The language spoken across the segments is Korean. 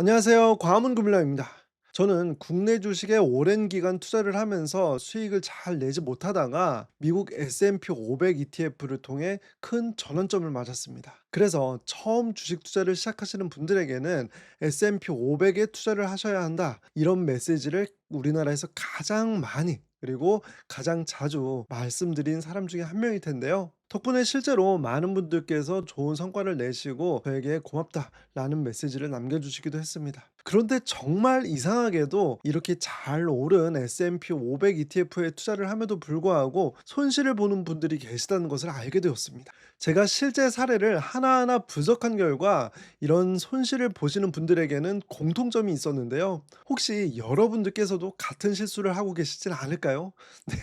안녕하세요. 과학문 금일라입니다. 저는 국내 주식에 오랜 기간 투자를 하면서 수익을 잘 내지 못하다가 미국 S&P 500 ETF를 통해 큰 전환점을 맞았습니다. 그래서 처음 주식 투자를 시작하시는 분들에게는 S&P 500에 투자를 하셔야 한다. 이런 메시지를 우리나라에서 가장 많이 그리고 가장 자주 말씀드린 사람 중에 한 명일 텐데요. 덕분에 실제로 많은 분들께서 좋은 성과를 내시고 저에게 고맙다라는 메시지를 남겨주시기도 했습니다. 그런데 정말 이상하게도 이렇게 잘 오른 S&P 500 ETF에 투자를 함에도 불구하고 손실을 보는 분들이 계시다는 것을 알게 되었습니다. 제가 실제 사례를 하나하나 분석한 결과 이런 손실을 보시는 분들에게는 공통점이 있었는데요. 혹시 여러분들께서도 같은 실수를 하고 계시진 않을까요? 네.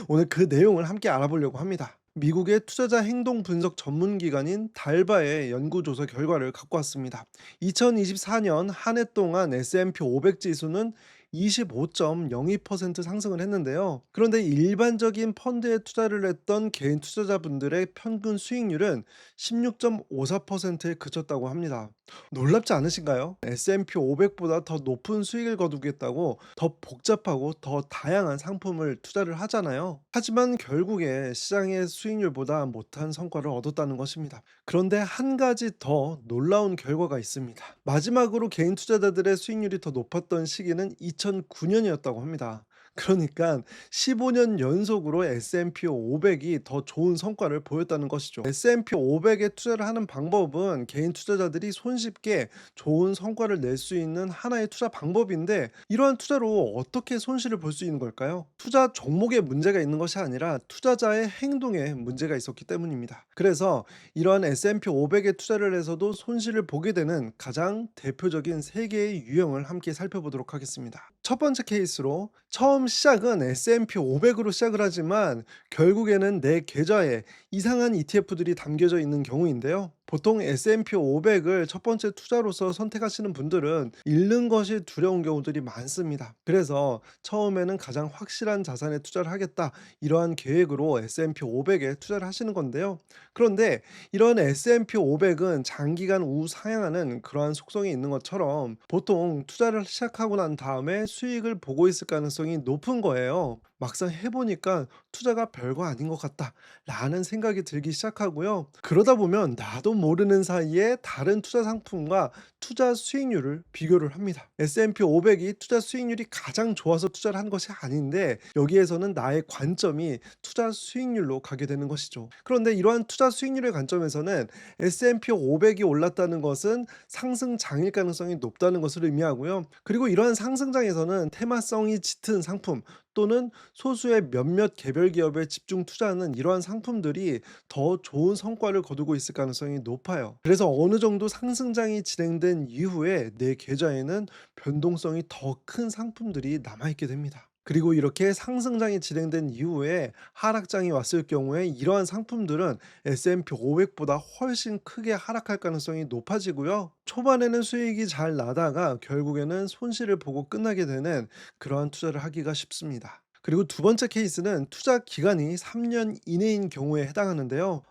오늘 그 내용을 함께 알아보려고 합니다. 미국의 투자자 행동 분석 전문 기관인 달바의 연구조사 결과를 갖고 왔습니다. 2024년 한 해 동안 S&P 500 지수는 25.02% 상승을 했는데요. 그런데 일반적인 펀드에 투자를 했던 개인 투자자분들의 평균 수익률은 16.54%에 그쳤다고 합니다. 놀랍지 않으신가요? S&P 500보다 더 높은 수익을 거두겠다고 더 복잡하고 더 다양한 상품을 투자를 하잖아요. 하지만 결국에 시장의 수익률보다 못한 성과를 얻었다는 것입니다. 그런데 한 가지 더 놀라운 결과가 있습니다. 마지막으로 개인 투자자들의 수익률이 더 높았던 시기는 2009년이었다고 합니다. 그러니까 15년 연속으로 S&P 500이 더 좋은 성과를 보였다는 것이죠. S&P 500에 투자를 하는 방법은 개인 투자자들이 손쉽게 좋은 성과를 낼 수 있는 하나의 투자 방법인데 이러한 투자로 어떻게 손실을 볼 수 있는 걸까요? 투자 종목에 문제가 있는 것이 아니라 투자자의 행동에 문제가 있었기 때문입니다. 그래서 이러한 S&P 500에 투자를 해서도 손실을 보게 되는 가장 대표적인 세 개의 유형을 함께 살펴보도록 하겠습니다. 첫 번째 케이스로 처음 시작은 S&P 500으로 시작을 하지만 결국에는 내 계좌에 이상한 ETF들이 담겨져 있는 경우인데요. 보통 S&P 500을 첫 번째 투자로서 선택하시는 분들은 잃는 것이 두려운 경우들이 많습니다. 그래서 처음에는 가장 확실한 자산에 투자를 하겠다 이러한 계획으로 S&P 500에 투자를 하시는 건데요. 그런데 이런 S&P 500은 장기간 우상향하는 그러한 속성이 있는 것처럼 보통 투자를 시작하고 난 다음에 수익을 보고 있을 가능성이 높은 거예요. 막상 해보니까 투자가 별거 아닌 것 같다라는 생각이 들기 시작하고요. 그러다 보면 나도 모르는 사이에 다른 투자 상품과 투자 수익률을 비교를 합니다. S&P 500이 투자 수익률이 가장 좋아서 투자를 한 것이 아닌데 여기에서는 나의 관점이 투자 수익률로 가게 되는 것이죠. 그런데 이러한 투자 수익률의 관점에서는 S&P 500이 올랐다는 것은 상승장일 가능성이 높다는 것을 의미하고요. 그리고 이러한 상승장에서는 테마성이 짙은 상품 또는 소수의 몇몇 개별 기업에 집중 투자하는 이러한 상품들이 더 좋은 성과를 거두고 있을 가능성이 높아요. 그래서 어느 정도 상승장이 진행된 이후에 내 계좌에는 변동성이 더 큰 상품들이 남아있게 됩니다. 그리고 이렇게 상승장이 진행된 이후에 하락장이 왔을 경우에 이러한 상품들은 S&P 500보다 훨씬 크게 하락할 가능성이 높아지고요. 초반에는 수익이 잘 나다가 결국에는 손실을 보고 끝나게 되는 그러한 투자를 하기가 쉽습니다. 그리고 두 번째 케이스는 투자 기간이 3년 이내인 경우에 해당하는데요.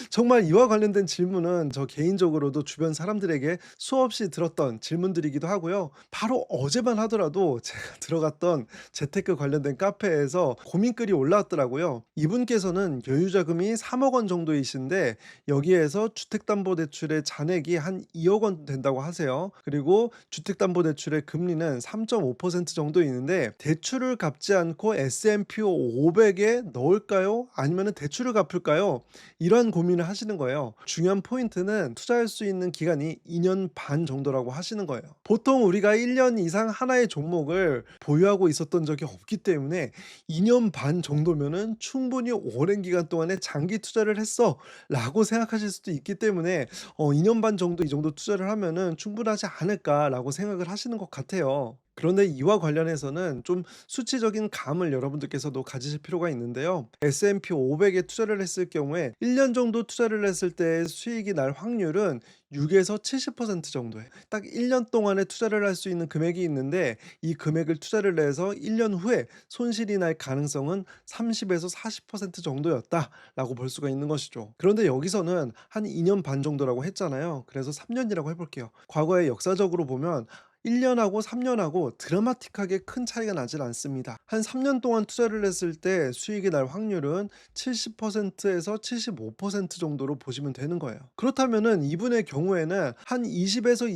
정말 이와 관련된 질문은 저 개인적으로도 주변 사람들에게 수없이 들었던 질문들이기도 하고요. 바로 어제만 하더라도 제가 들어갔던 재테크 관련된 카페에서 고민글이 올라왔더라고요. 이분께서는 여유자금이 3억 원 정도이신데 여기에서 주택담보대출의 잔액이 한 2억 원 된다고 하세요. 그리고 주택담보대출의 금리는 3.5% 정도 있는데 대출을 갚지 않고 S&P 500에 넣을까요? 아니면 대출을 갚을까요? 이러한 고민을 하시는 거예요. 중요한 포인트는 투자할 수 있는 기간이 2년 반 정도라고 하시는 거예요. 보통 우리가 1년 이상 하나의 종목을 보유하고 있었던 적이 없기 때문에 2년 반 정도면은 충분히 오랜 기간 동안에 장기 투자를 했어라고 생각하실 수도 있기 때문에 2년 반 정도 이 정도 투자를 하면은 충분하지 않을까라고 생각을 하시는 것 같아요. 그런데 이와 관련해서는 좀 수치적인 감을 여러분들께서도 가지실 필요가 있는데요. S&P 500에 투자를 했을 경우에 1년 정도 투자를 했을 때 수익이 날 확률은 6에서 70% 정도예요. 딱 1년 동안에 투자를 할 수 있는 금액이 있는데 이 금액을 투자를 해서 1년 후에 손실이 날 가능성은 30에서 40% 정도였다라고 볼 수가 있는 것이죠. 그런데 여기서는 한 2년 반 정도라고 했잖아요. 그래서 3년이라고 해볼게요. 과거에 역사적으로 보면 1년하고 3년하고 드라마틱하게 큰 차이가 나질 않습니다. 한 3년 동안 투자를 했을 때 수익이 날 확률은 70%에서 75% 정도로 보시면 되는 거예요. 그렇다면은 이분의 경우에는 한 20에서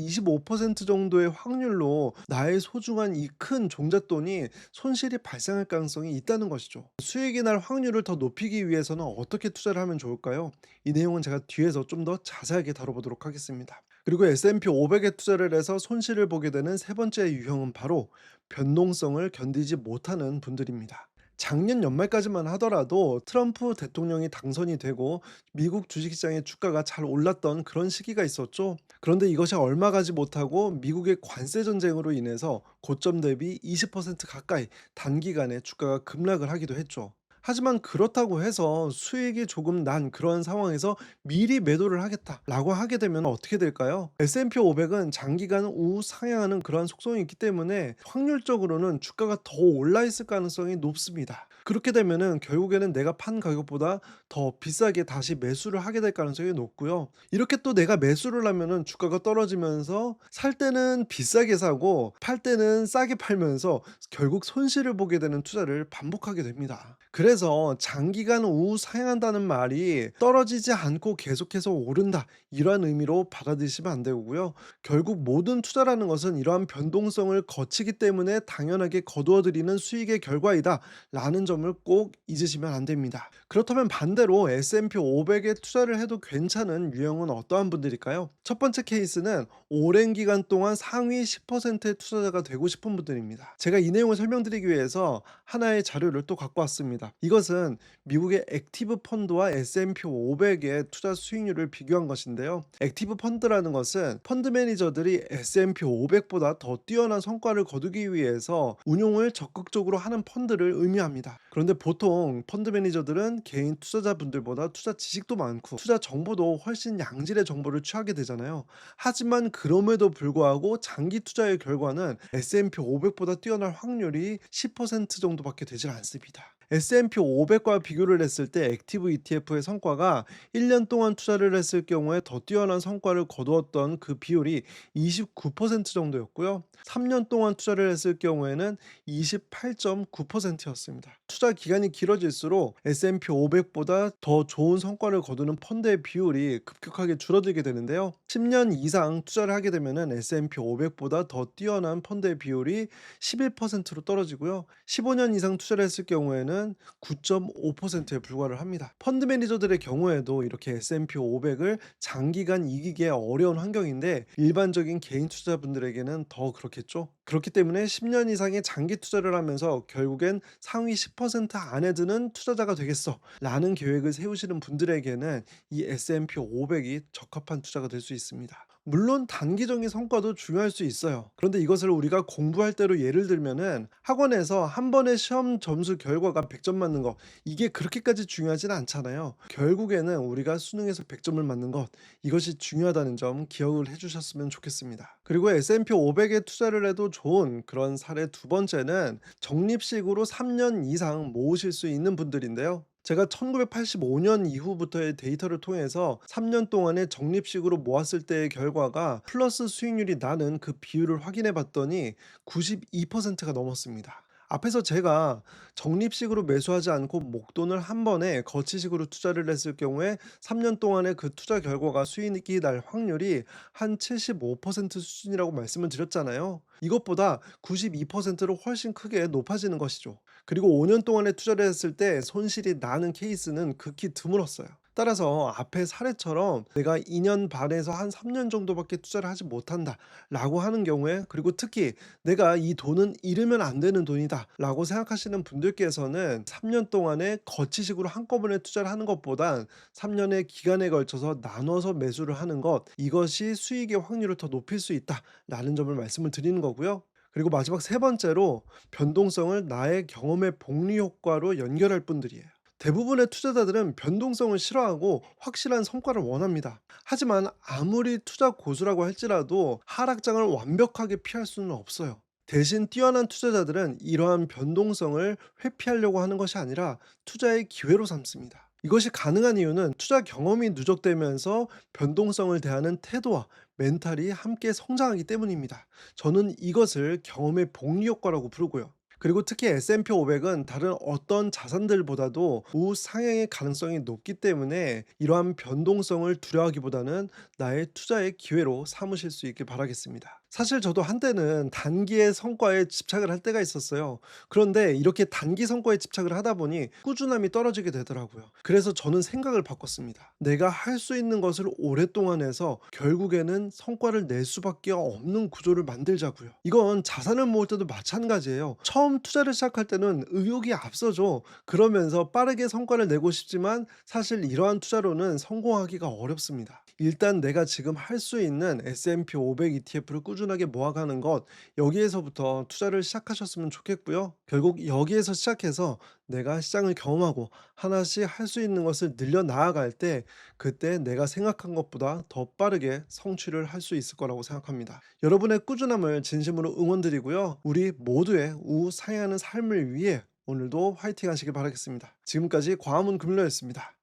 25% 정도의 확률로 나의 소중한 이 큰 종잣돈이 손실이 발생할 가능성이 있다는 것이죠. 수익이 날 확률을 더 높이기 위해서는 어떻게 투자를 하면 좋을까요? 이 내용은 제가 뒤에서 좀 더 자세하게 다뤄보도록 하겠습니다. 그리고 S&P 500에 투자를 해서 손실을 보게 되는 세 번째 유형은 바로 변동성을 견디지 못하는 분들입니다. 작년 연말까지만 하더라도 트럼프 대통령이 당선이 되고 미국 주식시장의 주가가 잘 올랐던 그런 시기가 있었죠. 그런데 이것이 얼마 가지 못하고 미국의 관세 전쟁으로 인해서 고점 대비 20% 가까이 단기간에 주가가 급락을 하기도 했죠. 하지만 그렇다고 해서 수익이 조금 난 그런 상황에서 미리 매도를 하겠다라고 하게 되면 어떻게 될까요? S&P 500은 장기간 우상향하는 그러한 속성이 있기 때문에 확률적으로는 주가가 더 올라 있을 가능성이 높습니다. 그렇게 되면은 결국에는 내가 판 가격보다 더 비싸게 다시 매수를 하게 될 가능성이 높고요. 이렇게 또 내가 매수를 하면은 주가가 떨어지면서 살 때는 비싸게 사고 팔 때는 싸게 팔면서 결국 손실을 보게 되는 투자를 반복하게 됩니다. 그래서 장기간 우상향한다는 말이 떨어지지 않고 계속해서 오른다 이러한 의미로 받아들이시면 안 되고요. 결국 모든 투자라는 것은 이러한 변동성을 거치기 때문에 당연하게 거두어들이는 수익의 결과이다 라는 점을 꼭 잊으시면 안 됩니다. 그렇다면 반대로 S&P 500에 투자를 해도 괜찮은 유형은 어떠한 분들일까요? 첫 번째 케이스는 오랜 기간 동안 상위 10%의 투자자가 되고 싶은 분들입니다. 제가 이 내용을 설명드리기 위해서 하나의 자료를 또 갖고 왔습니다. 이것은 미국의 액티브 펀드와 S&P 500의 투자 수익률을 비교한 것인데요. 액티브 펀드라는 것은 펀드 매니저들이 S&P 500보다 더 뛰어난 성과를 거두기 위해서 운용을 적극적으로 하는 펀드를 의미합니다. 그런데 보통 펀드 매니저들은 개인 투자자분들보다 투자 지식도 많고 투자 정보도 훨씬 양질의 정보를 취하게 되잖아요. 하지만 그럼에도 불구하고 장기 투자의 결과는 S&P 500보다 뛰어날 확률이 10% 정도밖에 되질 않습니다. S&P 500과 비교를 했을 때 액티브 ETF의 성과가 1년 동안 투자를 했을 경우에 더 뛰어난 성과를 거두었던 그 비율이 29% 정도였고요. 3년 동안 투자를 했을 경우에는 28.9%였습니다. 투자 기간이 길어질수록 S&P 500보다 더 좋은 성과를 거두는 펀드의 비율이 급격하게 줄어들게 되는데요. 10년 이상 투자를 하게 되면은 S&P 500보다 더 뛰어난 펀드의 비율이 11%로 떨어지고요. 15년 이상 투자를 했을 경우에는 9.5%에 불과를 합니다. 펀드 매니저들의 경우에도 이렇게 S&P 500을 장기간 이기기 어려운 환경인데 일반적인 개인 투자자분들에게는 더 그렇겠죠. 그렇기 때문에 10년 이상의 장기 투자를 하면서 결국엔 상위 10% 안에 드는 투자자가 되겠어 라는 계획을 세우시는 분들에게는 이 S&P 500이 적합한 투자가 될 수 있습니다. 물론 단기적인 성과도 중요할 수 있어요. 그런데 이것을 우리가 공부할 때로 예를 들면은 학원에서 한 번의 시험 점수 결과가 100점 맞는 거 이게 그렇게까지 중요하진 않잖아요. 결국에는 우리가 수능에서 100점을 맞는 것 이것이 중요하다는 점 기억을 해주셨으면 좋겠습니다. 그리고 S&P 500에 투자를 해도 좋은 그런 사례 두 번째는 적립식으로 3년 이상 모으실 수 있는 분들인데요. 제가 1985년 이후부터의 데이터를 통해서 3년 동안의 적립식으로 모았을 때의 결과가 플러스 수익률이 나는 그 비율을 확인해 봤더니 92%가 넘었습니다. 앞에서 제가 적립식으로 매수하지 않고 목돈을 한 번에 거치식으로 투자를 했을 경우에 3년 동안의 그 투자 결과가 수익이 날 확률이 한 75% 수준이라고 말씀을 드렸잖아요. 이것보다 92%로 훨씬 크게 높아지는 것이죠. 그리고 5년 동안에 투자를 했을 때 손실이 나는 케이스는 극히 드물었어요. 따라서 앞의 사례처럼 내가 2년 반에서 한 3년 정도밖에 투자를 하지 못한다라고 하는 경우에 그리고 특히 내가 이 돈은 잃으면 안 되는 돈이다라고 생각하시는 분들께서는 3년 동안에 거치식으로 한꺼번에 투자를 하는 것보단 3년의 기간에 걸쳐서 나눠서 매수를 하는 것 이것이 수익의 확률을 더 높일 수 있다라는 점을 말씀을 드리는 거고요. 그리고 마지막 세 번째로 변동성을 나의 경험의 복리 효과로 연결할 분들이에요. 대부분의 투자자들은 변동성을 싫어하고 확실한 성과를 원합니다. 하지만 아무리 투자 고수라고 할지라도 하락장을 완벽하게 피할 수는 없어요. 대신 뛰어난 투자자들은 이러한 변동성을 회피하려고 하는 것이 아니라 투자의 기회로 삼습니다. 이것이 가능한 이유는 투자 경험이 누적되면서 변동성을 대하는 태도와 멘탈이 함께 성장하기 때문입니다. 저는 이것을 경험의 복리 효과라고 부르고요. 그리고 특히 S&P 500은 다른 어떤 자산들보다도 우상향의 가능성이 높기 때문에 이러한 변동성을 두려워하기보다는 나의 투자의 기회로 삼으실 수 있길 바라겠습니다. 사실 저도 한때는 단기의 성과에 집착을 할 때가 있었어요. 그런데 이렇게 단기 성과에 집착을 하다 보니 꾸준함이 떨어지게 되더라고요. 그래서 저는 생각을 바꿨습니다. 내가 할 수 있는 것을 오랫동안 해서 결국에는 성과를 낼 수밖에 없는 구조를 만들자고요. 이건 자산을 모을 때도 마찬가지예요. 처음 투자를 시작할 때는 의욕이 앞서죠. 그러면서 빠르게 성과를 내고 싶지만 사실 이러한 투자로는 성공하기가 어렵습니다. 일단 내가 지금 할 수 있는 S&P 500 ETF를 꾸준하게 모아가는 것, 여기에서부터 투자를 시작하셨으면 좋겠고요. 결국 여기에서 시작해서 내가 시장을 경험하고 하나씩 할 수 있는 것을 늘려 나아갈 때 그때 내가 생각한 것보다 더 빠르게 성취를 할 수 있을 거라고 생각합니다. 여러분의 꾸준함을 진심으로 응원드리고요. 우리 모두의 우상향하는 삶을 위해 오늘도 화이팅 하시길 바라겠습니다. 지금까지 광화문 금융러였습니다.